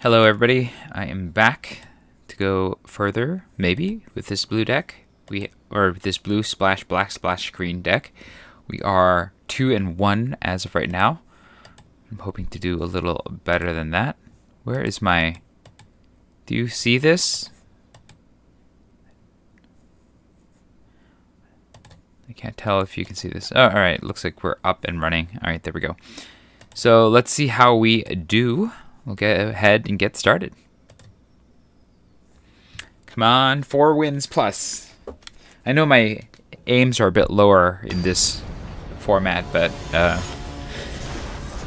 Hello everybody, I am back to go further, maybe, with this blue deck. Or this blue splash, black splash green deck. We are 2-1 as of right now. I'm hoping to do a little better than that. Where is my... Do you see this? I can't tell if you can see this. Oh, alright, looks like we're up and running. Alright, there we go. So let's see how we do. We'll get ahead and get started. Come on, 4 wins plus. I know my aims are a bit lower in this format, but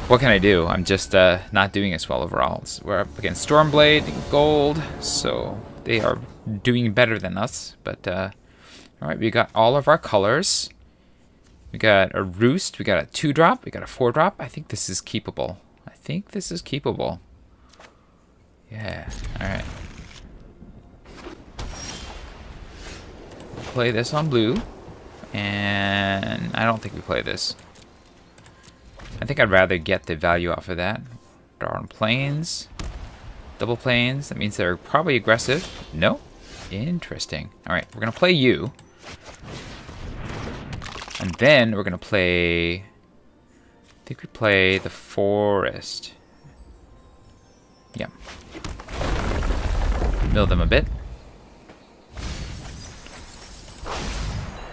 what can I do? I'm just not doing as well overall. So we're up against Stormblade and Gold, so they are doing better than us. But alright, we got all of our colors. We got a Roost, we got a 2-drop, we got a 4-drop. I think this is keepable. Yeah, alright. We'll play this on blue. And I don't think we play this. I think I'd rather get the value off of that. Draw on planes. Double planes. That means they're probably aggressive. No? Interesting. Alright, we're going to play you. And then we're going to play... I think we play the forest. Yeah. Mill them a bit.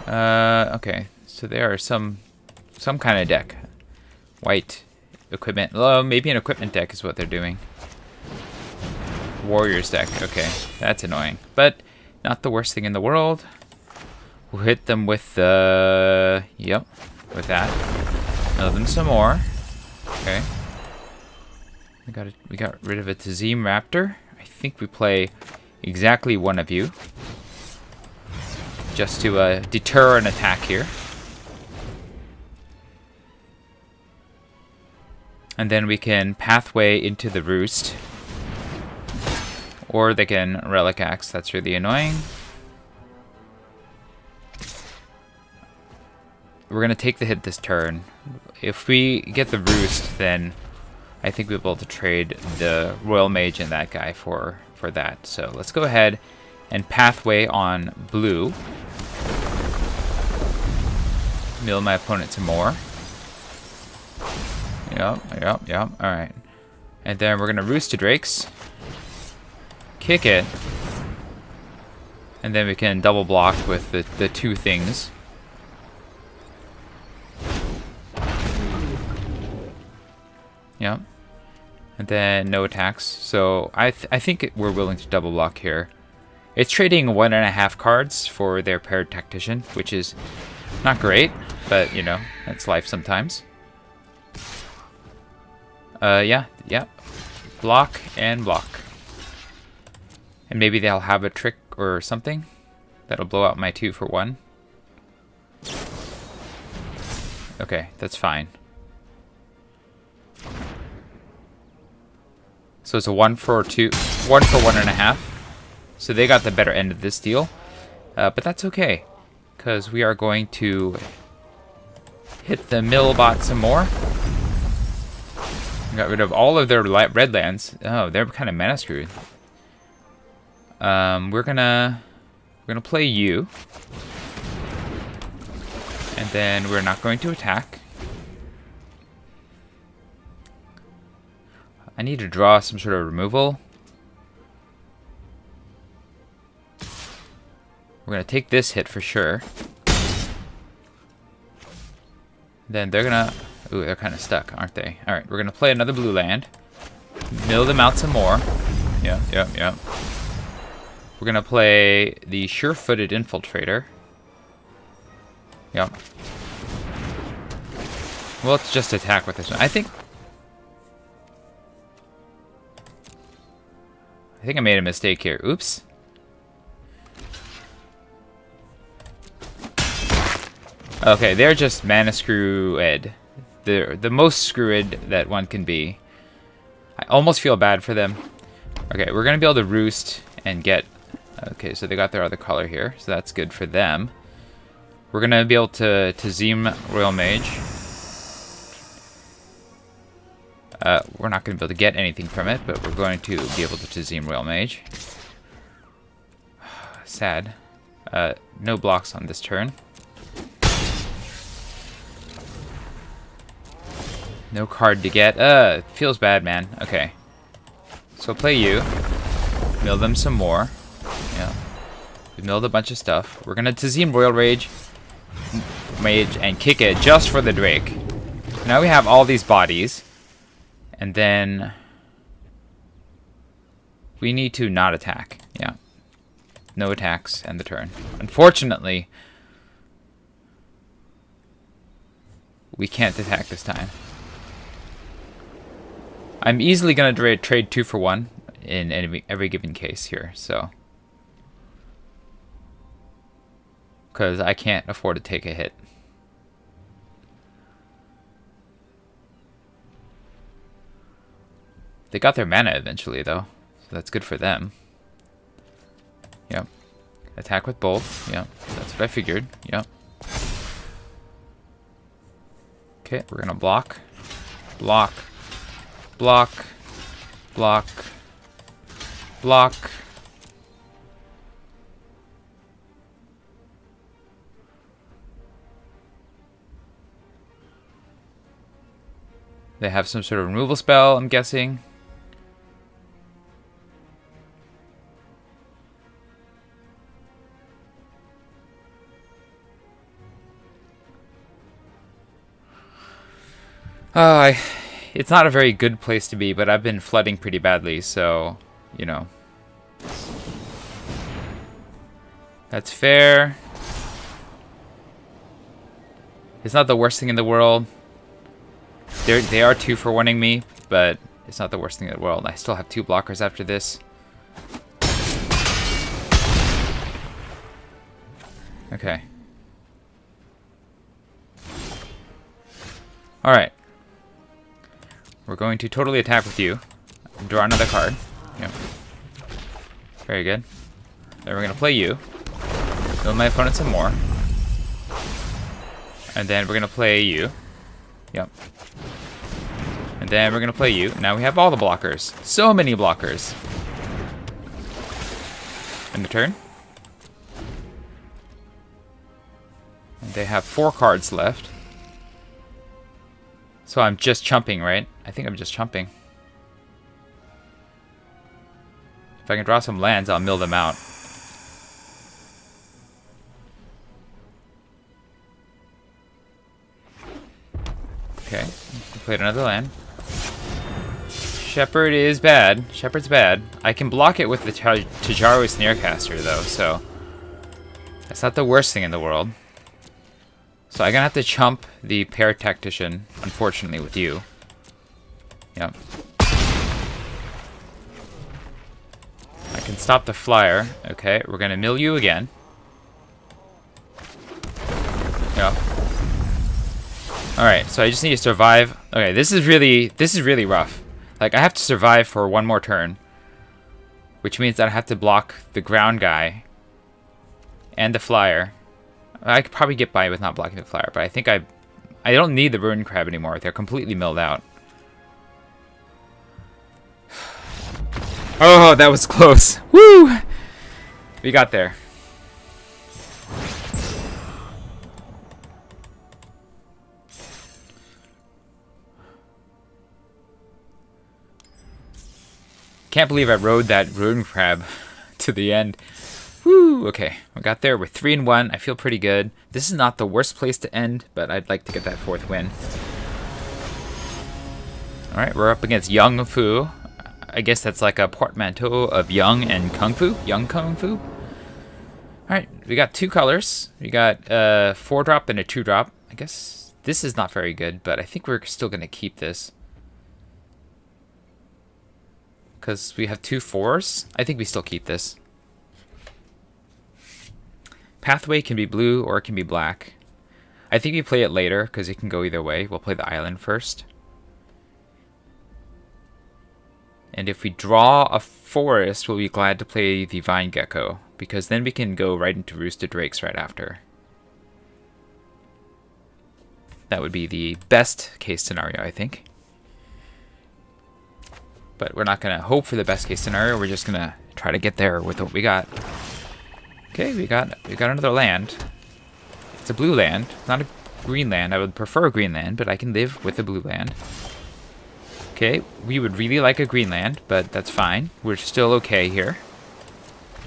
Okay. So there are some kind of deck. White equipment. Oh, maybe an equipment deck is what they're doing. Warriors deck. Okay, that's annoying, but not the worst thing in the world. We'll hit them with the with that. Mill them some more. Okay. We got rid of a Tazim Raptor. I think we play exactly one of you, just to deter an attack here. And then we can Pathway into the Roost. Or they can Relic Axe. That's really annoying. We're going to take the hit this turn. If we get the Roost, then I think we'll be able to trade the Royal Mage and that guy for that. So let's go ahead and Pathway on blue. Mill my opponent some more. Yep. Alright. And then we're going to Roost to Drakes. Kick it. And then we can double block with the two things. Yep. And then no attacks. So I think we're willing to double block here. It's trading 1.5 cards for their paired Tactician, which is not great, but you know, that's life sometimes. Yeah. Block and block. And maybe they'll have a trick or something that'll blow out my 2 for 1. Okay, that's fine. So it's a 1 for 2, 1 for 1.5. So they got the better end of this deal. But that's okay, because we are going to hit the Millbot some more. Got rid of all of their red lands. Oh, they're kind of mana screwed. We're gonna play you, and then we're not going to attack. I need to draw some sort of removal. We're gonna take this hit for sure. Then they're gonna... Ooh, they're kind of stuck, aren't they? Alright, we're going to play another blue land. Mill them out some more. Yep. We're going to play the Sure-Footed Infiltrator. Yep. Well, let's just attack with this one. I think I made a mistake here. Oops. Okay, they're just mana screwed. They're the most screwed that one can be. I almost feel bad for them. Okay, we're gonna be able to Roost and get... Okay, so they got their other color here, so that's good for them. We're gonna be able to Tazim Royal Mage. We're not going to be able to get anything from it, but we're going to be able to Tazim Royal Mage. Sad. No blocks on this turn. No card to get. Feels bad, man. Okay. So play you. Mill them some more. Yeah. We milled a bunch of stuff. We're gonna Tazim Royal Mage and kick it just for the Drake. Now we have all these bodies. And then we need to not attack. Yeah. No attacks end the turn. Unfortunately, we can't attack this time. I'm easily going to trade 2 for 1 in every given case here, so. Because I can't afford to take a hit. They got their mana eventually, though, so that's good for them. Yep. Attack with both. Yep. That's what I figured. Yep. Okay, we're going to block. Block. Block. Block. Block. They have some sort of removal spell, I'm guessing. It's not a very good place to be, but I've been flooding pretty badly, so, you know. That's fair. It's not the worst thing in the world. They are 2 for 1-ing me, but it's not the worst thing in the world. I still have 2 blockers after this. Okay. Alright. We're going to totally attack with you. Draw another card. Yep. Very good. Then we're going to play you. Kill my opponent some more. And then we're going to play you. Yep. And then we're going to play you. Now we have all the blockers. So many blockers. End the turn. And they have 4 cards left. So I'm just chumping, right? I think I'm just chumping. If I can draw some lands, I'll mill them out. Okay, I played another land. Shepherd is bad. Shepherd's bad. I can block it with the Tajaru Snarecaster, though, so that's not the worst thing in the world. So I'm gonna have to chump the Pair Tactician, unfortunately, with you. Yep. I can stop the flyer. Okay, we're gonna mill you again. Yep. Alright, so I just need to survive. Okay, this is really rough. Like, I have to survive for 1 more turn. Which means that I have to block the ground guy. And the flyer. I could probably get by with not blocking the flyer, but I think I don't need the Ruin Crab anymore. They're completely milled out. Oh, that was close. Woo! We got there. Can't believe I rode that Ruin Crab to the end. Woo! Okay, we got there. We're 3-1. I feel pretty good. This is not the worst place to end, but I'd like to get that 4th win. Alright, we're up against Young Fu. I guess that's like a portmanteau of Young and Kung Fu. Young Kung Fu. Alright, we got 2 colors. We got a 4-drop and a 2-drop. I guess this is not very good, but I think we're still going to keep this. Because we have 2 4s. I think we still keep this. Pathway can be blue or it can be black. I think we play it later because it can go either way. We'll play the island first. And if we draw a forest, we'll be glad to play the Vine Gecko, because then we can go right into Roosted Drakes right after. That would be the best case scenario, I think. But we're not gonna hope for the best case scenario. We're just gonna try to get there with what we got. Okay, we got another land. It's a blue land, not a green land. I would prefer a green land, but I can live with a blue land. Okay, we would really like a green land, but that's fine. We're still okay here.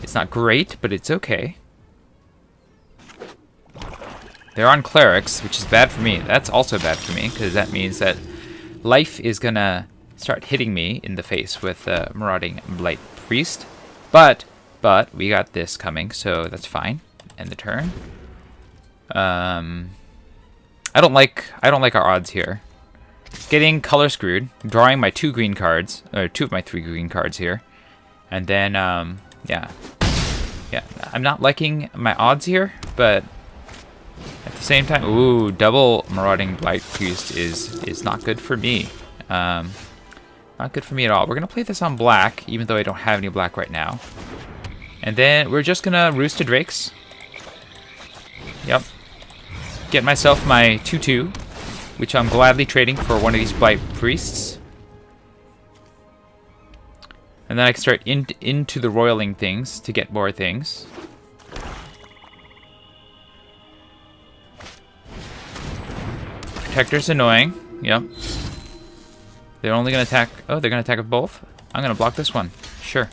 It's not great, but it's okay. They're on clerics, which is bad for me. That's also bad for me, because that means that life is gonna start hitting me in the face with marauding blight priest. But we got this coming, so that's fine. End the turn. I don't like our odds here. Getting color screwed, drawing my 2 green cards, or 2 of my 3 green cards here, and then yeah, I'm not liking my odds here, but at the same time, ooh, double marauding blight priest is not good for me. Not good for me at all. We're gonna play this on black, even though I don't have any black right now, and then we're just gonna roost to drakes. Yep. Get myself my 2/2, which I'm gladly trading for one of these blight priests. And then I can start into the roiling things to get more things. Protector's annoying. Yep. They're only going to attack... Oh, they're going to attack with both? I'm going to block this one. Sure.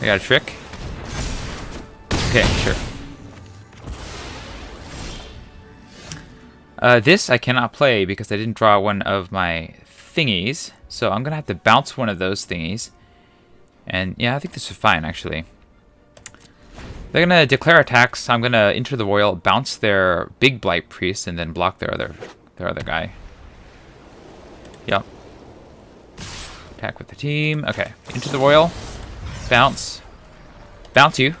I got a trick. Okay, sure. This I cannot play because I didn't draw one of my thingies. So I'm going to have to bounce one of those thingies. And yeah, I think this is fine, actually. They're going to declare attacks. I'm going to enter the royal, bounce their big blight priest, and then block their other guy. Yep. Attack with the team. Okay, into the royal. Bounce. Bounce you.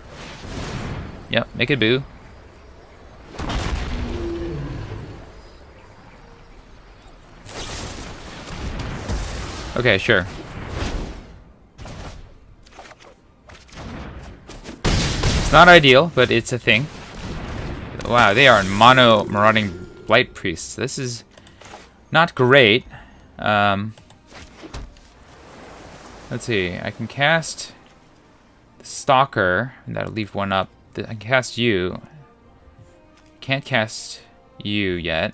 Yep, make it boo. Okay, sure. It's not ideal, but it's a thing. Wow, they are in mono marauding blight priests. This is not great. Let's see. I can cast the Stalker, and that'll leave one up. I can cast you. Can't cast you yet,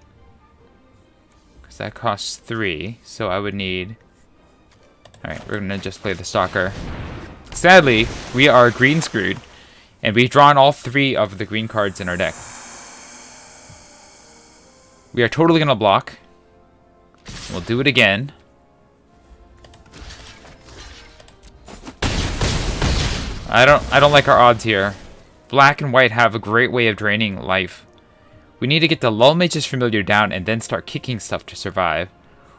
because that costs 3. So I would need... Alright, we're going to just play the Stalker. Sadly, we are green screwed, and we've drawn all 3 of the green cards in our deck. We are totally going to block. We'll do it again. I don't like our odds here. Black and white have a great way of draining life. We need to get the Lull Mage's Familiar down and then start kicking stuff to survive.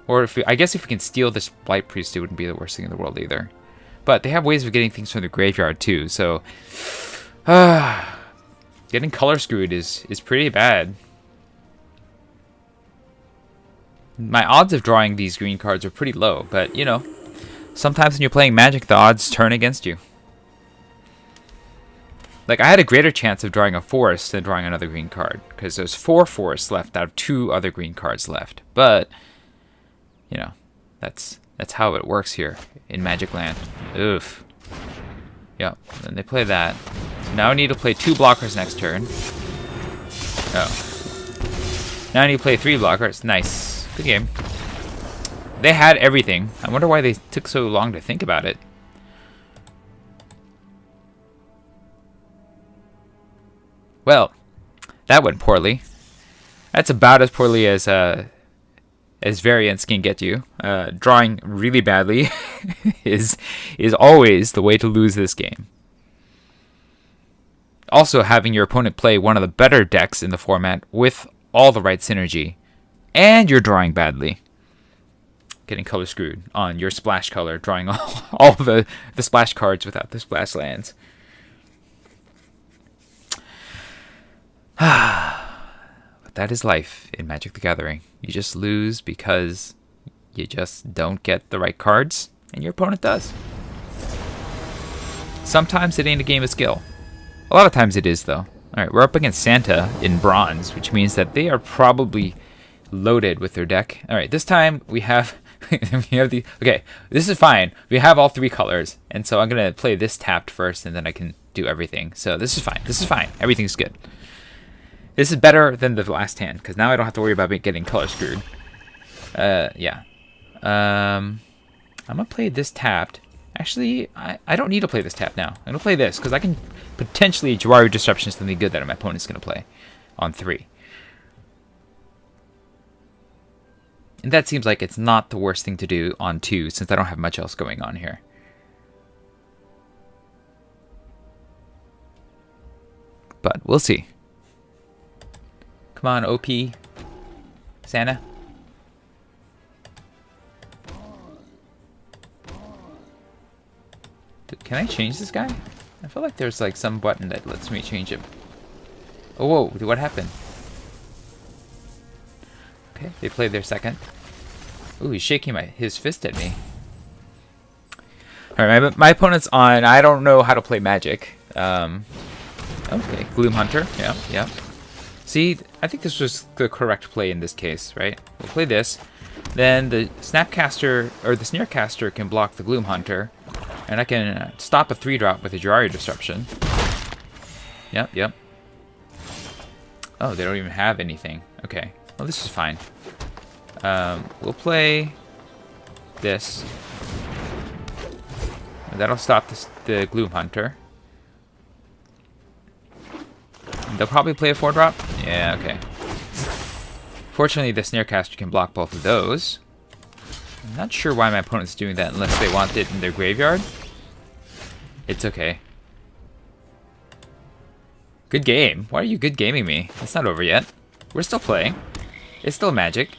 Or I guess if we can steal this Blight Priest, it wouldn't be the worst thing in the world either. But they have ways of getting things from the graveyard too, so... getting color screwed is pretty bad. My odds of drawing these green cards are pretty low, but, you know, sometimes when you're playing Magic, the odds turn against you. Like, I had a greater chance of drawing a forest than drawing another green card, because there's 4 forests left out of 2 other green cards left. But... you know, that's how it works here in Magic Land. Oof. Yep, then they play that. So now I need to play 2 blockers next turn. Oh. Now I need to play 3 blockers. Nice. Good game. They had everything. I wonder why they took so long to think about it. Well, that went poorly. That's about as poorly as variants can get you. Drawing really badly is always the way to lose this game. Also, having your opponent play one of the better decks in the format with all the right synergy, and you're drawing badly. Getting color screwed on your splash color, drawing all the splash cards without the splash lands. But that is life in Magic the Gathering. You just lose because you just don't get the right cards, and your opponent does. Sometimes it ain't a game of skill. A lot of times it is, though. Alright, we're up against Santa in bronze, which means that they are probably loaded with their deck. All right, this time we have we have the okay. This is fine. We have all 3 colors, and so I'm gonna play this tapped first, and then I can do everything. So this is fine. This is fine. Everything's good. This is better than the last hand because now I don't have to worry about getting color screwed. Yeah. I'm gonna play this tapped. Actually, I don't need to play this tap now. I'm gonna play this because I can potentially Jawari Disruption something good that my opponent's gonna play on 3. And that seems like it's not the worst thing to do on 2 since I don't have much else going on here. But we'll see. Come on, OP. Santa. Can I change this guy? I feel like there's like some button that lets me change him. Oh, whoa, what happened? Okay, they played their second. Ooh, he's shaking his fist at me. Alright, my opponent's on. I don't know how to play Magic. Okay, Gloom Hunter. Yeah, yeah. See, I think this was the correct play in this case, right? We'll play this. Then the Snapcaster, or the Sneercaster can block the Gloom Hunter. And I can stop a 3-drop with a Jawari Disruption. Yep, yep. Oh, they don't even have anything. Okay, well this is fine. We'll play this. And that'll stop the Gloom Hunter. They'll probably play a 4-drop. Yeah, okay. Fortunately, the Sneercaster can block both of those. I'm not sure why my opponent's doing that unless they want it in their graveyard. It's okay. Good game. Why are you good gaming me? It's not over yet. We're still playing. It's still Magic.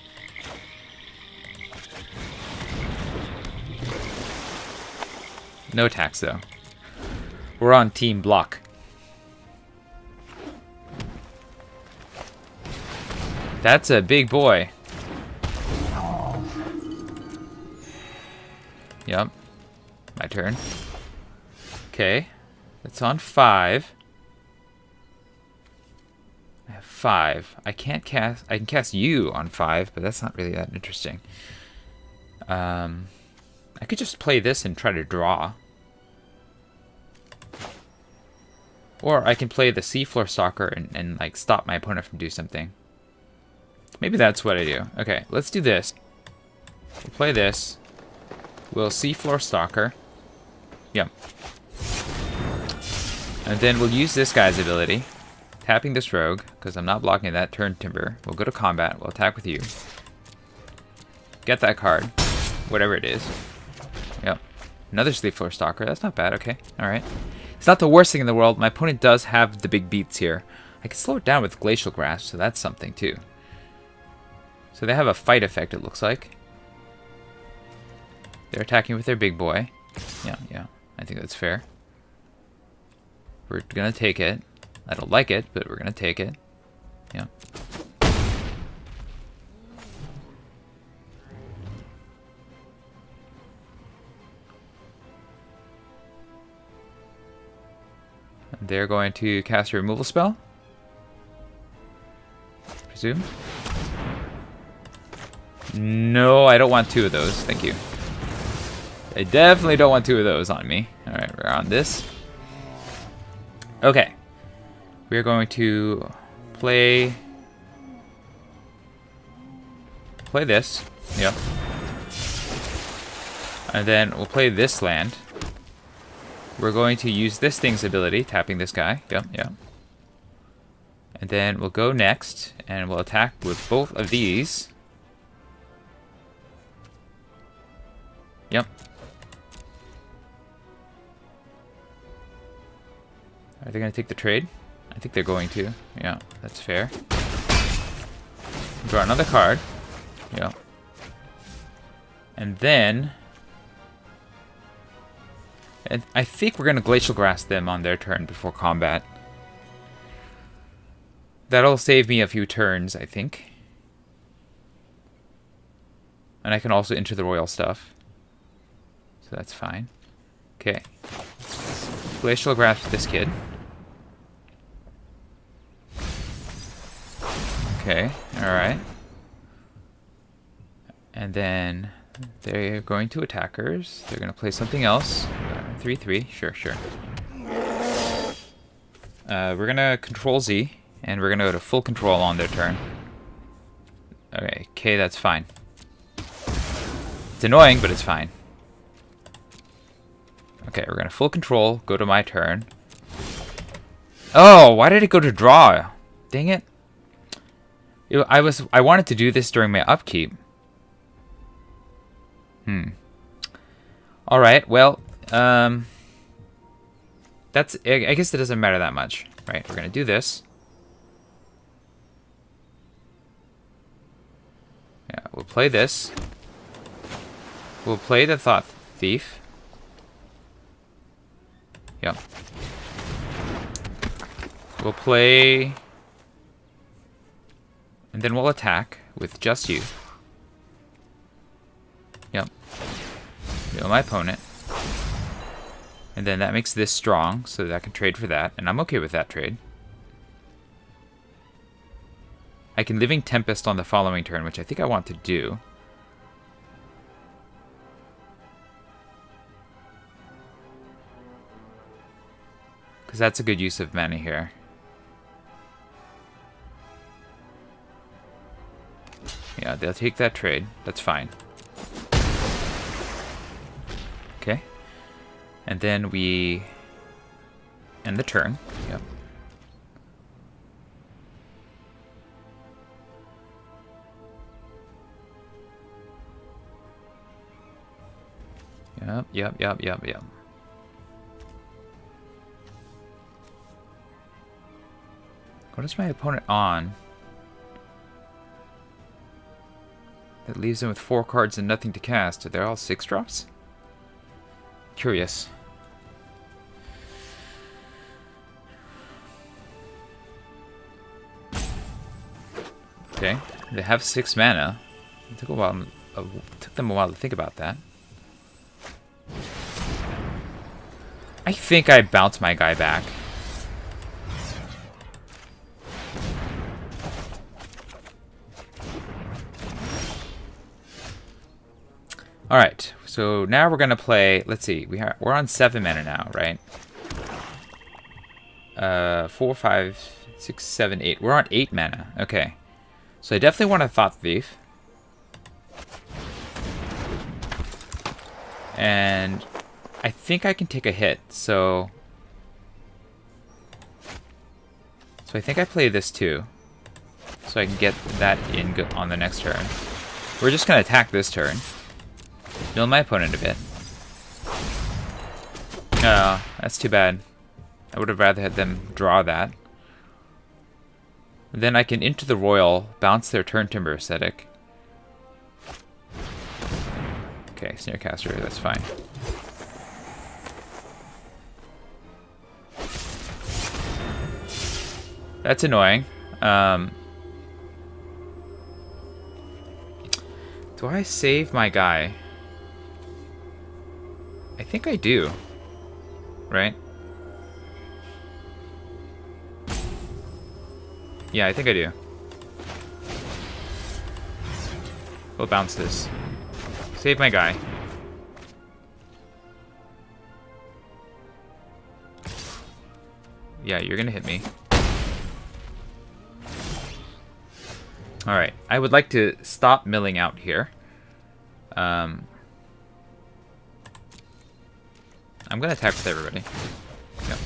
No attacks though. We're on team block. That's a big boy. Yep. My turn. Okay. It's on 5. I have 5. I can cast you on 5, but that's not really that interesting. I could just play this and try to draw. Or I can play the Seafloor Stalker and like stop my opponent from doing something. Maybe that's what I do. Okay, let's do this. We'll play this. We'll Seafloor Stalker. Yep. And then we'll use this guy's ability. Tapping this rogue, because I'm not blocking that turn timber. We'll go to combat. We'll attack with you. Get that card. Whatever it is. Yep. Another Seafloor Stalker. That's not bad. Okay. Alright. It's not the worst thing in the world. My opponent does have the big beats here. I can slow it down with Glacial Grasp, so that's something too. So they have a fight effect, it looks like. They're attacking with their big boy. Yeah, yeah. I think that's fair. We're gonna take it. I don't like it, but we're gonna take it. Yeah. They're going to cast a removal spell. Presume. No, I don't want 2 of those. Thank you. I definitely don't want 2 of those on me. Alright, we're on this. Okay. We're going to play this. Yep. And then we'll play this land. We're going to use this thing's ability, tapping this guy. Yep, yep. And then we'll go next, and we'll attack with both of these. Yep. Are they going to take the trade? I think they're going to. Yeah, that's fair. Draw another card. Yeah. And then... I think we're going to Glacial Grasp them on their turn before combat. That'll save me a few turns, I think. And I can also enter the royal stuff. So that's fine. Okay. Glacial Grasp this kid. Okay, alright. And then they're going to attackers. They're going to play something else. 3/3. Sure, sure. We're going to control Z, and we're going to go to full control on their turn. Okay, that's fine. It's annoying, but it's fine. Okay, we're going to full control, go to my turn. Oh, why did it go to draw? Dang it. I wanted to do this during my upkeep. Alright, well, that's, I guess it doesn't matter that much. Right, we're going to do this. Yeah, we'll play this. We'll play the Thought Thief. Yep. We'll play... And then we'll attack with just you. Yep. Kill my opponent. And then that makes this strong, so that I can trade for that. And I'm okay with that trade. I can Living Tempest on the following turn, which I think I want to do. Because that's a good use of mana here. Yeah, they'll take that trade. That's fine. Okay. And then we end the turn. Yep. Yep. What is my opponent on? That leaves them with 4 cards and nothing to cast. Are they all 6-drops? Curious. Okay, they have 6 mana. It took a while. Took them a while to think about that. I think I bounced my guy back. All right, so now we're gonna play. Let's see, we're on 7 mana now, right? 4, 5, 6, 7, 8. We're on 8 mana. Okay, so I definitely want a Thought Thief, and I think I can take a hit. So I think I play this too, so I can get that in on the next turn. We're just gonna attack this turn. Mill my opponent a bit. Oh, that's too bad. I would have rather had them draw that. Then I can Into the Royal, bounce their turn Timber Aesthetic. Okay, Snarecaster, that's fine. That's annoying. Do I save my guy? I think I do. Right? Yeah, I think I do. We'll bounce this. Save my guy. Yeah, you're gonna hit me. Alright, I would like to stop milling out here. I'm gonna attack with everybody. Yep.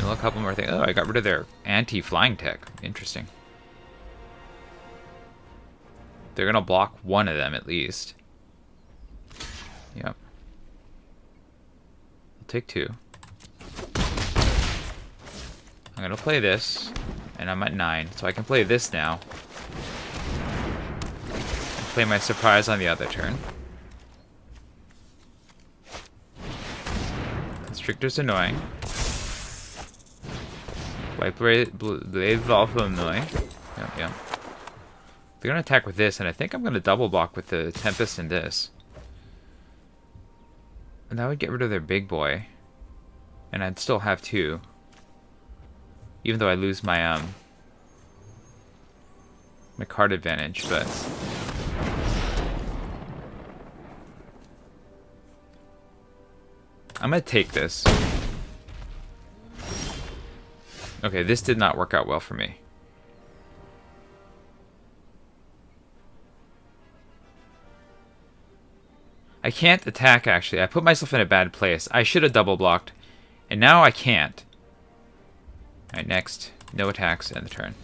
Mill a couple more things. Oh, I got rid of their anti-flying tech. Interesting. They're gonna block one of them at least. Yep. I'll take 2. I'm gonna play this, and I'm at 9, so I can play this now. And play my surprise on the other turn. Constrictor's annoying. White Blade's also annoying. Yep. They're gonna attack with this, and I think I'm gonna double block with the Tempest and this. And that would get rid of their big boy. And I'd still have 2. Even though I lose my my card advantage, but I'm gonna take this. Okay, this did not work out well for me. I can't attack, actually. I put myself in a bad place. I should have double blocked. And now I can't. Alright, next. No attacks, end the turn.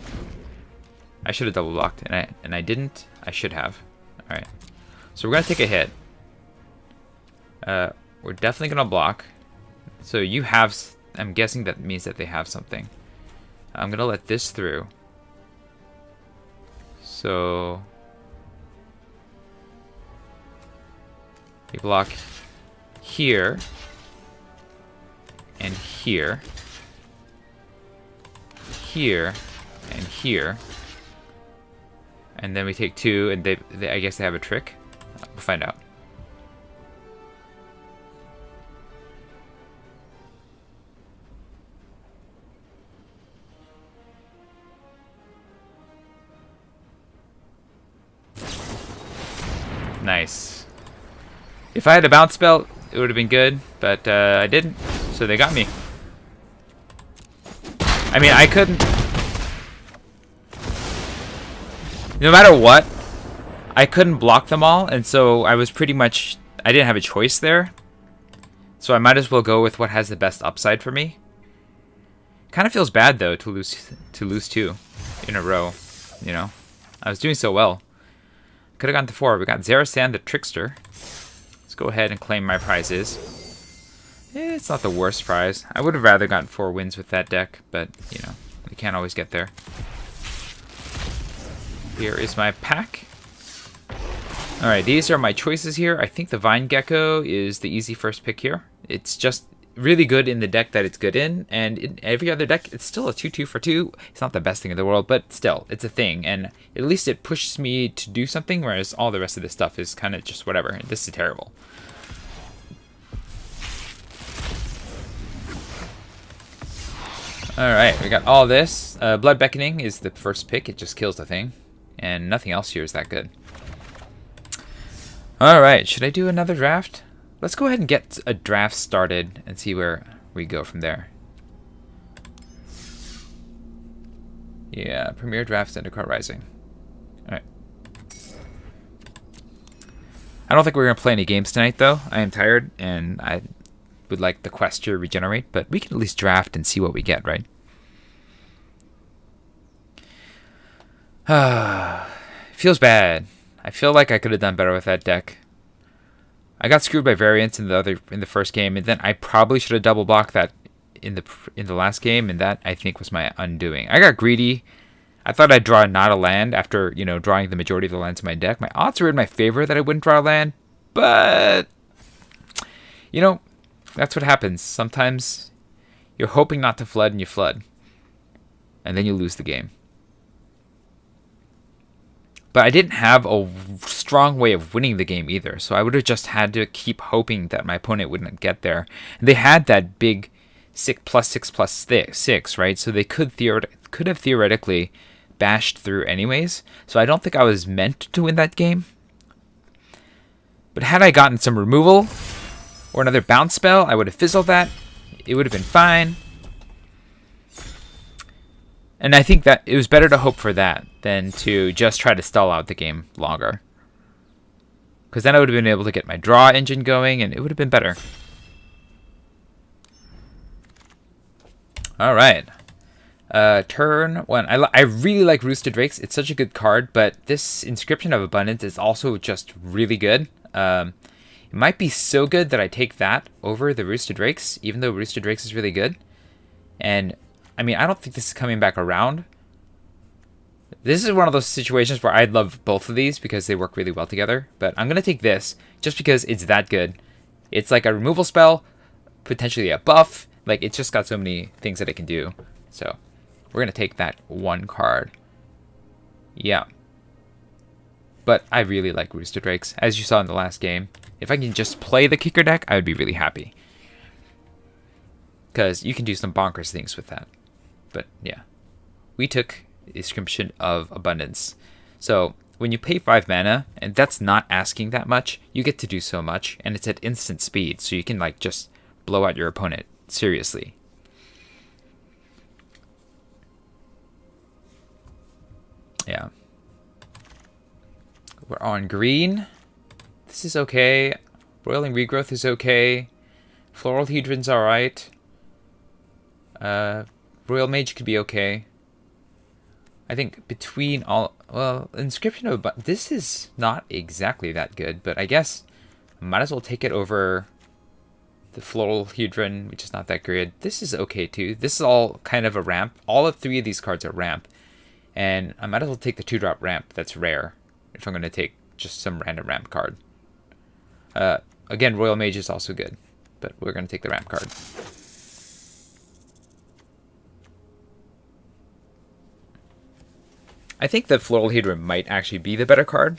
I should have double blocked, and I didn't. I should have. Alright. So we're gonna take a hit. We're definitely gonna block. So you have... I'm guessing that means that they have something. I'm gonna let this through. So... they block here. And here. Here. And here. And then we take 2, and they I guess they have a trick. We'll find out. Nice. If I had a bounce spell, it would have been good, but I didn't, so they got me. I mean, I couldn't... no matter what, I couldn't block them all, and so I was pretty much... I didn't have a choice there. So I might as well go with what has the best upside for me. Kind of feels bad, though, to lose 2 in a row, you know? I was doing so well. Could have gotten to 4. We got Zerasan the Trickster. Let's go ahead and claim my prizes. It's not the worst prize. I would have rather gotten 4 wins with that deck, but, you know, we can't always get there. Here is my pack. Alright, these are my choices here. I think the Vine Gecko is the easy first pick here. It's just really good in the deck that it's good in, and in every other deck, it's still a 2/2 for 2. It's not the best thing in the world, but still, it's a thing, and at least it pushes me to do something, whereas all the rest of this stuff is kind of just whatever. This is terrible. Alright, we got all this. Blood Beckoning is the first pick. It just kills the thing, and nothing else here is that good. Alright, should I do another draft? Let's go ahead and get a draft started and see where we go from there. Yeah, Premier Draft Zendikar Rising. Alright. I don't think we're going to play any games tonight, though. I am tired, and I would like the quest to regenerate, but we can at least draft and see what we get, right? Feels bad. I feel like I could have done better with that deck. I got screwed by variants in the first game, and then I probably should have double blocked that in the last game, and that I think was my undoing. I got greedy. I thought I'd draw not a land after, you know, drawing the majority of the lands in my deck. My odds were in my favor that I wouldn't draw a land, but you know, that's what happens. Sometimes you're hoping not to flood and you flood, and then you lose the game. But I didn't have a strong way of winning the game either, so I would have just had to keep hoping that my opponent wouldn't get there. And they had that big 6+6+6, right? So they could have theoretically bashed through anyways. So I don't think I was meant to win that game. But had I gotten some removal or another bounce spell, I would have fizzled that. It would have been fine. And I think that it was better to hope for that than to just try to stall out the game longer. Because then I would have been able to get my draw engine going, and it would have been better. Alright. Turn 1. I really like Roosted Drakes. It's such a good card, but this Inscription of Abundance is also just really good. It might be so good that I take that over the Roosted Drakes, even though Roosted Drakes is really good. And I mean, I don't think this is coming back around. This is one of those situations where I'd love both of these because they work really well together. But I'm going to take this just because it's that good. It's like a removal spell, potentially a buff. Like, it's just got so many things that it can do. So, we're going to take that one card. Yeah. But I really like Roosted Drakes, as you saw in the last game. If I can just play the kicker deck, I would be really happy. Because you can do some bonkers things with that. But yeah, we took Inscription of Abundance. So when you pay 5 mana, and that's not asking that much, you get to do so much, and it's at instant speed, so you can like just blow out your opponent seriously. Yeah. We're on green. This is okay. Roiling Regrowth is okay. Floral Hedron's alright. Royal Mage could be okay. I think between all... Well, Inscription of... But this is not exactly that good, but I guess I might as well take it over the Floral Hedron, which is not that good. This is okay too. This is all kind of a ramp. All of 3 of these cards are ramp. And I might as well take the 2-drop ramp that's rare if I'm going to take just some random ramp card. Again, Royal Mage is also good, but we're going to take the ramp card. I think the Floral Hedron might actually be the better card.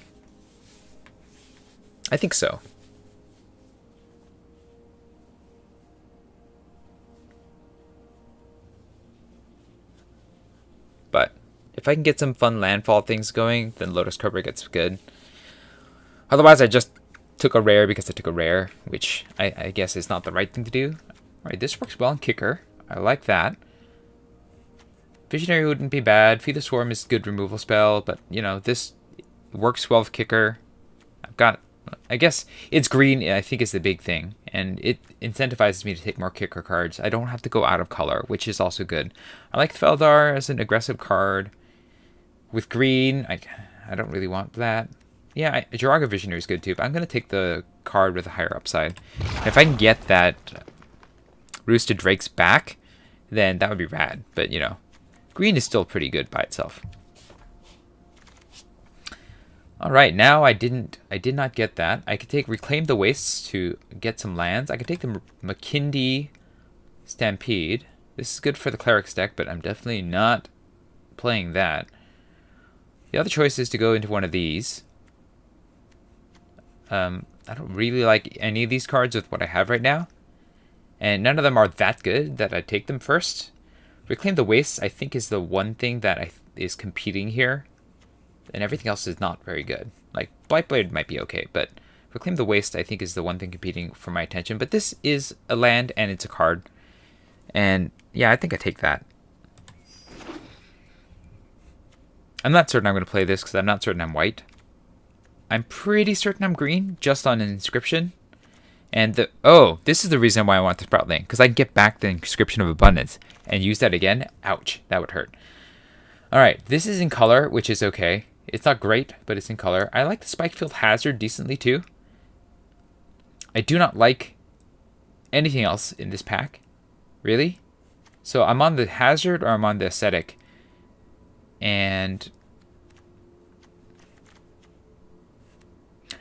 I think so. But if I can get some fun landfall things going, then Lotus Cobra gets good. Otherwise, I just took a rare because I took a rare, which I guess is not the right thing to do. Alright, this works well in Kicker. I like that. Visionary wouldn't be bad. Feed the Swarm is a good removal spell, but, you know, this works well with Kicker. I've got... I guess it's green, I think, is the big thing, and it incentivizes me to take more Kicker cards. I don't have to go out of color, which is also good. I like Feldar as an aggressive card. With green, I don't really want that. Yeah, Jiraga Visionary is good too, but I'm going to take the card with a higher upside. If I can get that Roosted Drakes back, then that would be rad. But, you know, green is still pretty good by itself. Alright, now I did not get that. I could take Reclaim the Wastes to get some lands. I could take the McKindy Stampede. This is good for the Cleric's deck, but I'm definitely not playing that. The other choice is to go into one of these. I don't really like any of these cards with what I have right now. And none of them are that good that I take them first. Reclaim the Wastes, I think, is the one thing that is competing here. And everything else is not very good. Like, Blightblade might be okay, but Reclaim the Waste, I think, is the one thing competing for my attention. But this is a land, and it's a card. And, yeah, I think I take that. I'm not certain I'm going to play this, because I'm not certain I'm white. I'm pretty certain I'm green, just on an Inscription. And this is the reason why I want the Sprout Lane, because I can get back the Inscription of Abundance and use that again. Ouch, that would hurt. Alright, this is in color, which is okay. It's not great, but it's in color. I like the Spikefield Hazard decently too. I do not like anything else in this pack, really. So I'm on the Hazard or I'm on the Aesthetic. And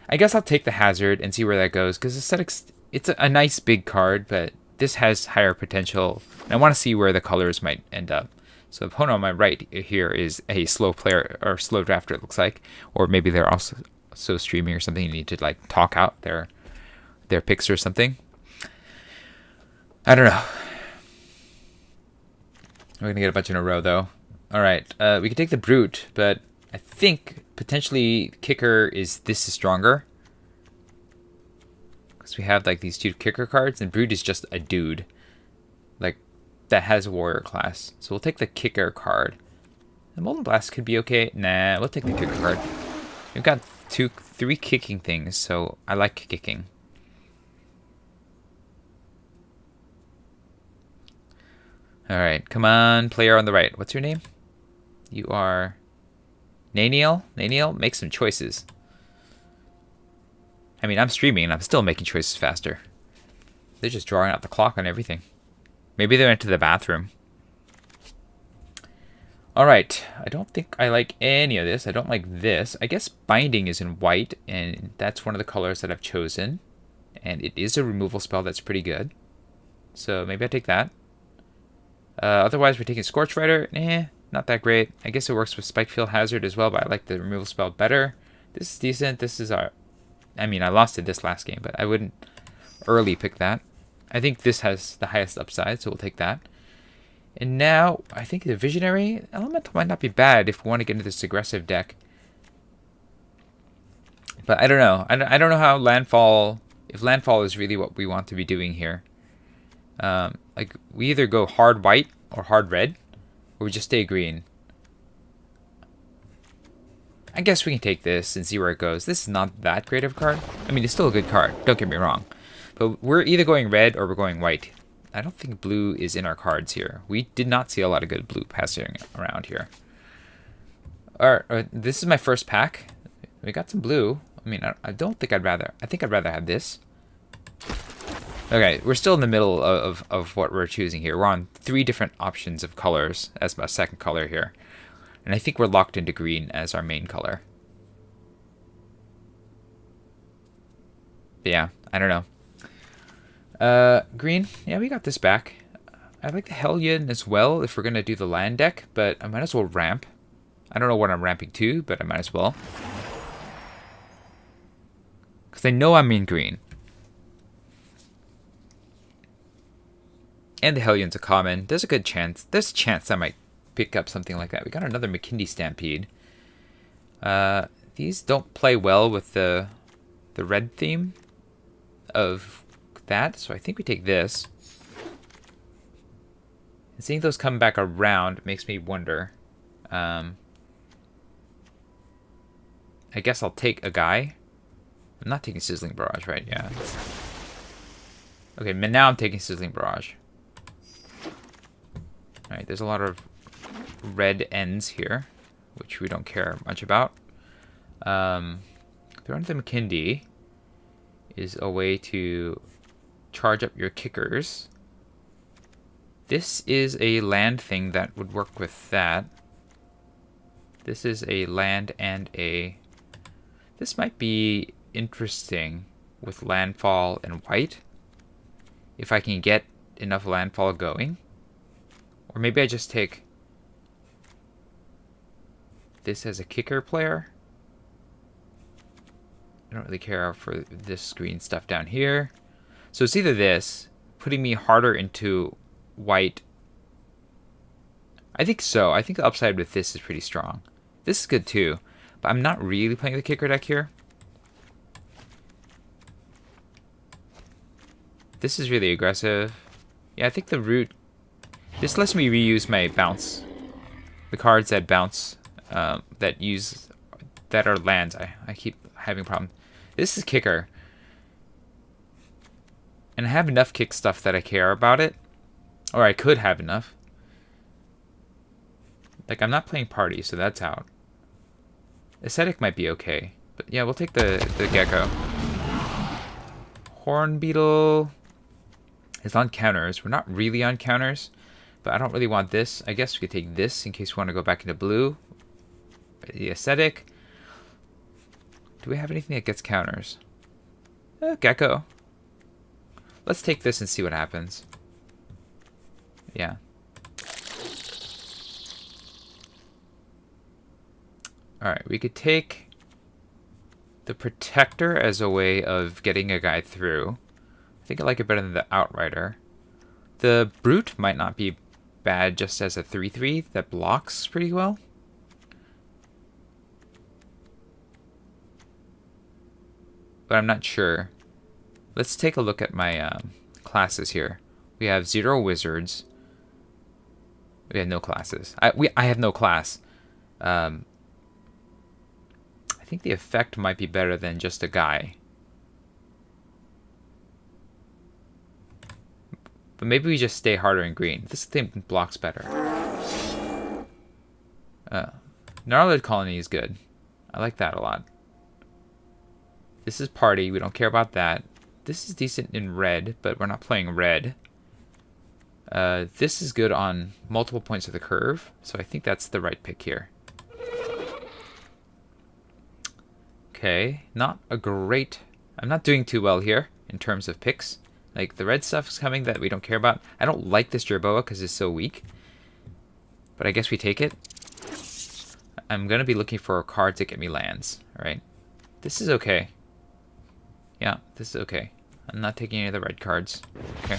I guess I'll take the Hazard and see where that goes, because Aesthetics, it's a nice big card, but this has higher potential. And I want to see where the colors might end up. So the opponent on my right here is a slow player, or slow drafter, it looks like. Or maybe they're also streaming or something. You need to like talk out their picks or something. I don't know. We're going to get a bunch in a row, though. Alright, we can take the Brute, but I think potentially Kicker is stronger. Because we have like these 2 Kicker cards, and Brute is just a dude. Like, that has a warrior class. So we'll take the Kicker card. The Molten Blast could be okay. Nah, we'll take the Kicker card. We've got 3 kicking things, so I like kicking. Alright, come on, player on the right. What's your name? You are Naniel? Naniel, make some choices. I mean, I'm streaming and I'm still making choices faster. They're just drawing out the clock on everything. Maybe they went to the bathroom. Alright, I don't think I like any of this. I don't like this. I guess Binding is in white, and that's one of the colors that I've chosen. And it is a removal spell that's pretty good. So maybe I take that. Otherwise, we're taking Scorch Rider. Not that great. I guess it works with Spikefield Hazard as well, but I like the removal spell better. This is decent. This is our... I mean, I lost it this last game, but I wouldn't early pick that. I think this has the highest upside, so we'll take that. And now, I think the Visionary Elemental might not be bad if we want to get into this aggressive deck. But I don't know. I don't know how landfall, if landfall is really what we want to be doing here. Like, we either go hard white or hard red, or we just stay green. I guess we can take this and see where it goes. This is not that great of a card. I mean, it's still a good card, don't get me wrong. But we're either going red or we're going white. I don't think blue is in our cards here. We did not see a lot of good blue passing around here. Alright, this is my first pack. We got some blue. I mean, I don't think I'd rather... I think I'd rather have this. Okay, we're still in the middle of what we're choosing here. We're on 3 different options of colors as my second color here. And I think we're locked into green as our main color. But yeah, I don't know. Green, yeah, we got this back. I like the Hellion as well if we're going to do the land deck, but I might as well ramp. I don't know what I'm ramping to, but I might as well. Because I know I'm in green. And the Hellion's a common. There's a good chance. There's a chance I might pick up something like that. We got another McKinley Stampede. These don't play well with the red theme of that, so I think we take this. And seeing those come back around makes me wonder. I guess I'll take a guy. I'm not taking Sizzling Barrage, right? Yeah. Okay, now I'm taking Sizzling Barrage. Alright, there's a lot of red ends here, which we don't care much about. Throwing the McKinley is a way to charge up your kickers. This is a land thing that would work with that. This is a land and a... This might be interesting with landfall and white. If I can get enough landfall going. Or maybe I just take this as a kicker player. I don't really care for this green stuff down here. So it's either this, putting me harder into white. I think so. I think the upside with this is pretty strong. This is good too, but I'm not really playing the kicker deck here. This is really aggressive. Yeah, I think the root... This lets me reuse my bounce. The cards that bounce, that are lands. I keep having a problem. This is kicker. And I have enough kick stuff that I care about it. Or I could have enough. Like, I'm not playing party, so that's out. Aesthetic might be okay. But yeah, we'll take the gecko. Horn Beetle is on counters. We're not really on counters. But I don't really want this. I guess we could take this in case we want to go back into blue. The aesthetic. Do we have anything that gets counters? Gecko. Let's take this and see what happens. Yeah. Alright, we could take the Protector as a way of getting a guy through. I think I like it better than the Outrider. The Brute might not be bad just as a 3/3 that blocks pretty well. But I'm not sure. Let's take a look at my classes here. We have 0 wizards. We have no classes. I have no class. I think the effect might be better than just a guy. But maybe we just stay harder in green. This thing blocks better. Gnarled Colony is good. I like that a lot. This is party. We don't care about that. This is decent in red, but we're not playing red. This is good on multiple points of the curve, so I think that's the right pick here. Okay, not a great... I'm not doing too well here in terms of picks. Like, the red stuff is coming that we don't care about. I don't like this Jerboa because it's so weak. But I guess we take it. I'm going to be looking for cards that get me lands, alright? This is okay. Yeah, this is okay. I'm not taking any of the red cards. Okay.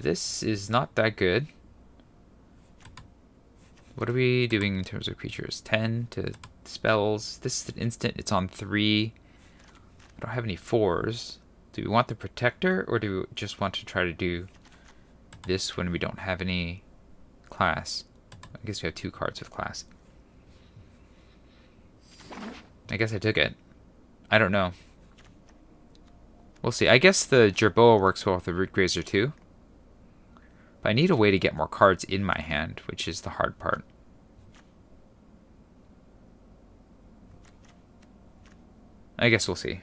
This is not that good. What are we doing in terms of creatures? 10 to spells. This is an instant. It's on 3. I don't have any 4s. Do we want the Protector, or do we just want to try to do this when we don't have any class? I guess we have 2 cards with class. I guess I took it. I don't know. We'll see. I guess the Jerboa works well with the Root Grazer too. But I need a way to get more cards in my hand, which is the hard part. I guess we'll see.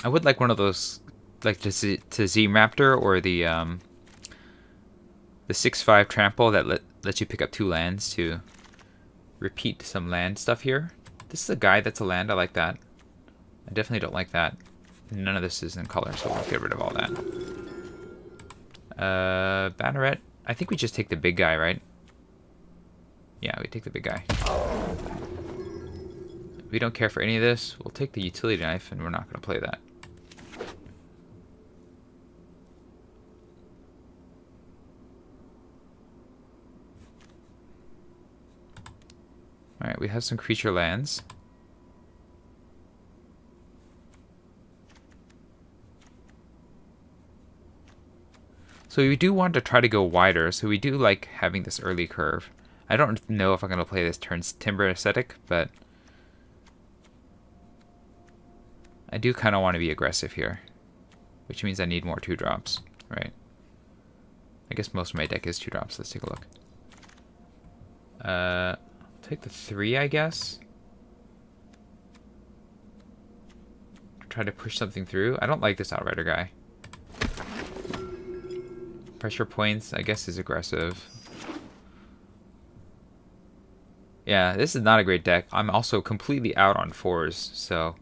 I would like one of those, like to Z Raptor or the 6/5 trample that lets you pick up 2 lands to repeat some land stuff here. This is a guy that's a land. I like that. I definitely don't like that. None of this is in color, so we'll get rid of all that. Banneret. I think we just take the big guy, right? Yeah, we take the big guy. We don't care for any of this. We'll take the utility knife, and we're not going to play that. Alright, we have some creature lands. So we do want to try to go wider, so we do like having this early curve. I don't know if I'm going to play this turn Timber Aesthetic, but I do kind of want to be aggressive here, which means I need more 2-drops, right? I guess most of my deck is 2-drops. Let's take a look. Take the 3, I guess. Try to push something through. I don't like this Outrider guy. Pressure points, I guess, is aggressive. Yeah, this is not a great deck. I'm also completely out on 4s, so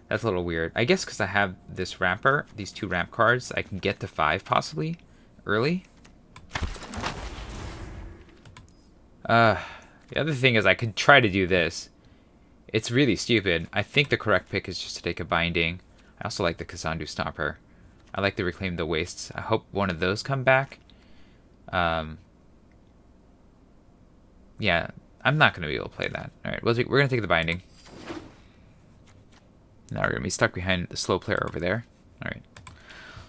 that's a little weird. I guess because I have this ramper, these 2 ramp cards, I can get to 5 possibly early. The other thing is I could try to do this. It's really stupid. I think the correct pick is just to take a Binding. I also like the Kazandu Stomper. I like to Reclaim the Wastes. I hope one of those come back. Yeah, I'm not going to be able to play that. Alright, we're going to take the Binding. Now we're going to be stuck behind the slow player over there. Alright.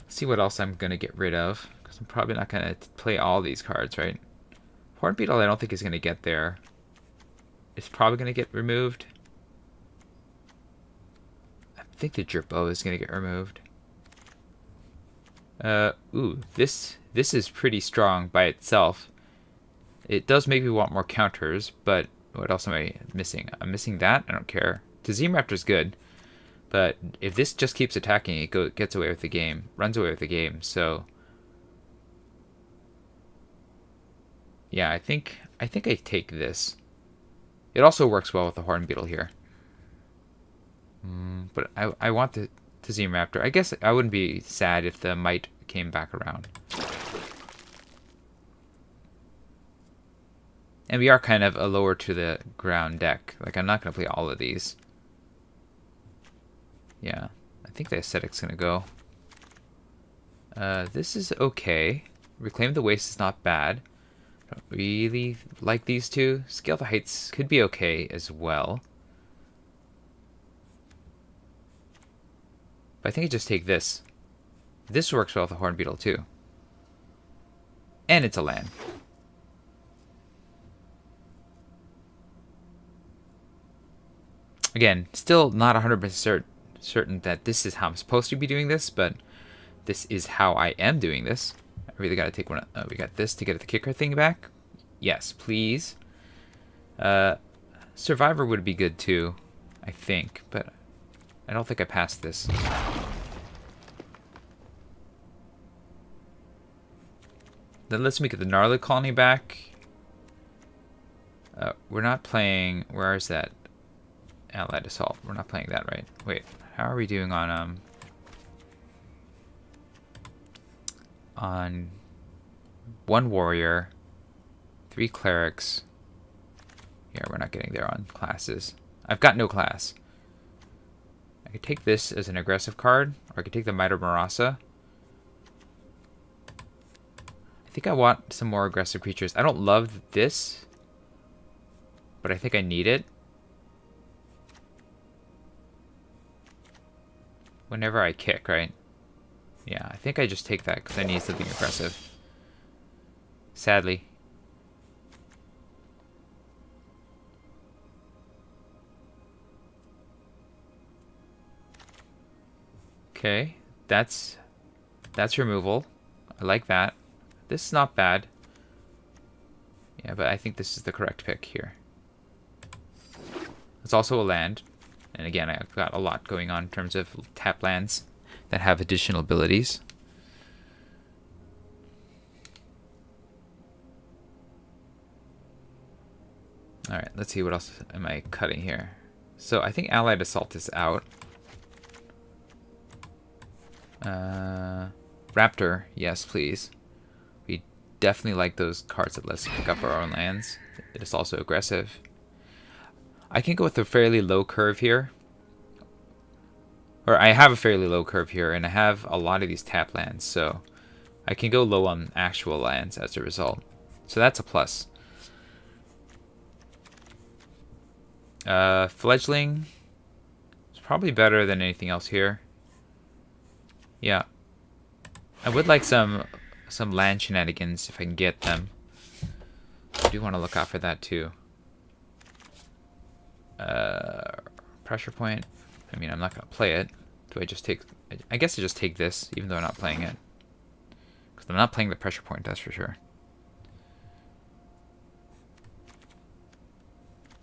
Let's see what else I'm going to get rid of. Because I'm probably not going to play all these cards, right? Hornbeetle I don't think is going to get there. It's probably going to get removed. I think the Jerboa is going to get removed. Ooh, this is pretty strong by itself. It does make me want more counters, but what else am I missing? I'm missing that. I don't care. Tazim Raptor's good, but if this just keeps attacking, it gets away with the game, runs away with the game. So yeah, I think I take this. It also works well with the Hornbeetle here. But I want the Tazim Raptor. I guess I wouldn't be sad if the Might came back around. And we are kind of a lower to the ground deck. Like, I'm not going to play all of these. Yeah, I think the Aesthetic's going to go. This is okay. Reclaim the Waste is not bad. Don't really like these 2. Scale the Heights could be okay as well. But I think I just take this. This works well with the Hornbeetle too. And it's a land. Again, still not 100% certain that this is how I'm supposed to be doing this, but this is how I am doing this. I really got to take one. We got this to get the kicker thing back. Yes, please. Survivor would be good too, I think, but I don't think I passed this. Then let's make it the Gnarly Colony back. We're not playing... Where is that? Allied Assault. We're not playing that, right? Wait, how are we doing on 1 warrior, 3 clerics. Yeah, we're not getting there on classes. I've got no class. I could take this as an aggressive card, or I could take the Mitre Marasa. I think I want some more aggressive creatures. I don't love this, but I think I need it. Whenever I kick, right? Yeah, I think I just take that because I need something aggressive. Sadly. Okay, that's removal. I like that. This is not bad. Yeah, but I think this is the correct pick here. It's also a land. And again, I've got a lot going on in terms of tap lands that have additional abilities. Alright, let's see what else am I cutting here. So I think Allied Assault is out. Raptor, yes please. We definitely like those cards that let us pick up our own lands. It is also aggressive. I can go with a fairly low curve here. Or I have a fairly low curve here, and I have a lot of these tap lands, so I can go low on actual lands as a result. So that's a plus. Fledgling is probably better than anything else here. Yeah. I would like some land shenanigans if I can get them. I do want to look out for that too. Pressure point. I mean, I'm not going to play it. Do I just take... I guess I just take this, even though I'm not playing it. Because I'm not playing the pressure point, that's for sure.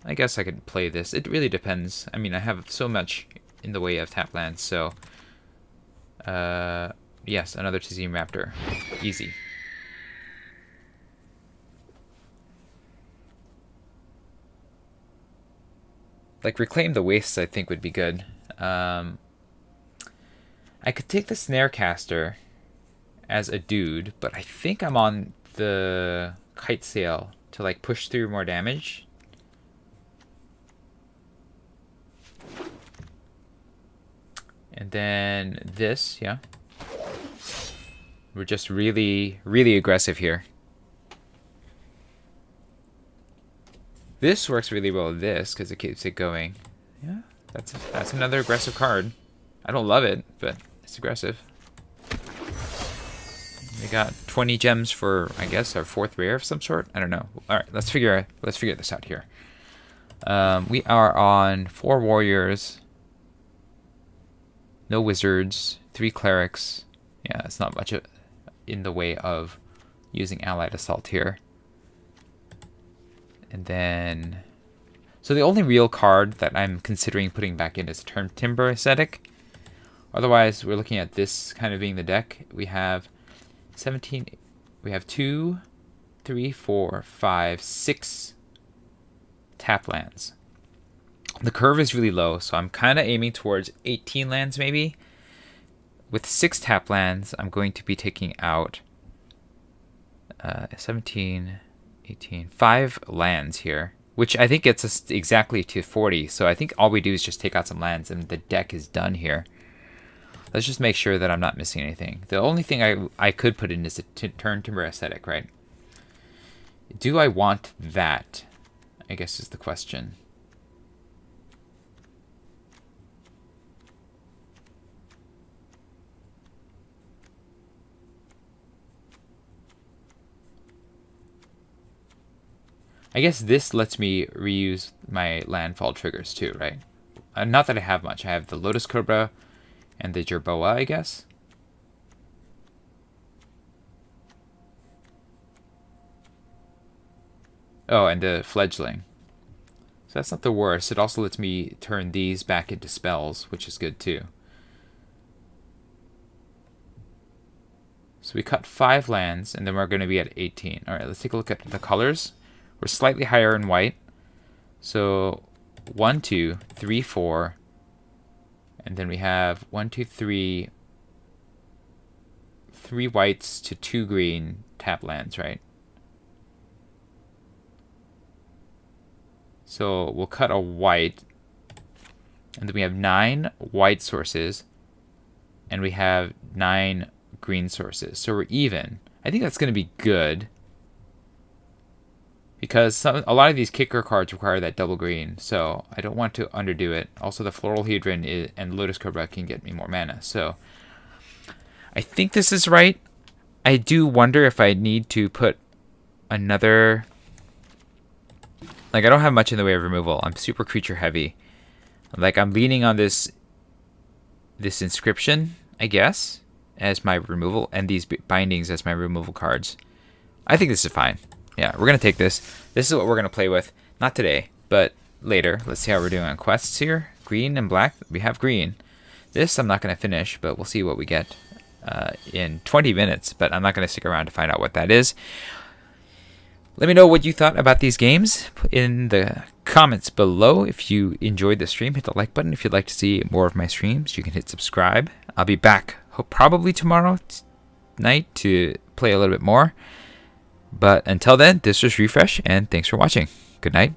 I guess I could play this. It really depends. I mean, I have so much in the way of tap lands, so... yes, another Tizine Raptor. Easy. Like, Reclaim the Wastes, I think, would be good. I could take the Snarecaster as a dude, but I think I'm on the Kite Sail to, like, push through more damage. And then this, yeah. We're just really, really aggressive here. This works really well with this because it keeps it going. Yeah, that's another aggressive card. I don't love it, but it's aggressive. We got 20 gems for, I guess, our fourth rare of some sort. I don't know. All right, let's figure this out here. We are on 4 warriors, no wizards, 3 clerics. Yeah, it's not much in the way of using Allied Assault here. And then, so the only real card that I'm considering putting back in is Turn Timber Ascetic. Otherwise, we're looking at this kind of being the deck. We have 17, we have 2, 3, 4, 5, 6 tap lands. The curve is really low, so I'm kind of aiming towards 18 lands maybe. With 6 tap lands, I'm going to be taking out 17, 18, 5 lands here, which I think gets us exactly to 40. So I think all we do is just take out some lands and the deck is done here. Let's just make sure that I'm not missing anything. The only thing I could put in is a Turn Timber Ascetic, right? Do I want that? I guess is the question. I guess this lets me reuse my landfall triggers too, right? Not that I have much. I have the Lotus Cobra and the Jerboa, I guess. Oh, and the Fledgling. So that's not the worst. It also lets me turn these back into spells, which is good too. So we cut 5 lands, and then we're going to be at 18. All right, let's take a look at the colors. We're slightly higher in white. So 1, 2, 3, 4. And then we have 1, 2, 3. 3 whites to 2 green tap lands, right? So we'll cut a white. And then we have 9 white sources. And we have 9 green sources. So we're even. I think that's going to be good. Because a lot of these kicker cards require that double green. So I don't want to underdo it. Also, the Floral Hedron and Lotus Cobra can get me more mana. So I think this is right. I do wonder if I need to put another... Like, I don't have much in the way of removal. I'm super creature heavy. Like, I'm leaning on this inscription, I guess, as my removal, and these bindings as my removal cards. I think this is fine. Yeah, we're going to take this. This is what we're going to play with. Not today, but later. Let's see how we're doing on quests here. Green and black. We have green. This I'm not going to finish, but we'll see what we get in 20 minutes. But I'm not going to stick around to find out what that is. Let me know what you thought about these games in the comments below. If you enjoyed the stream, hit the like button. If you'd like to see more of my streams, you can hit subscribe. I'll be back probably tomorrow night to play a little bit more. But until then, this was Refresh, and thanks for watching. Good night.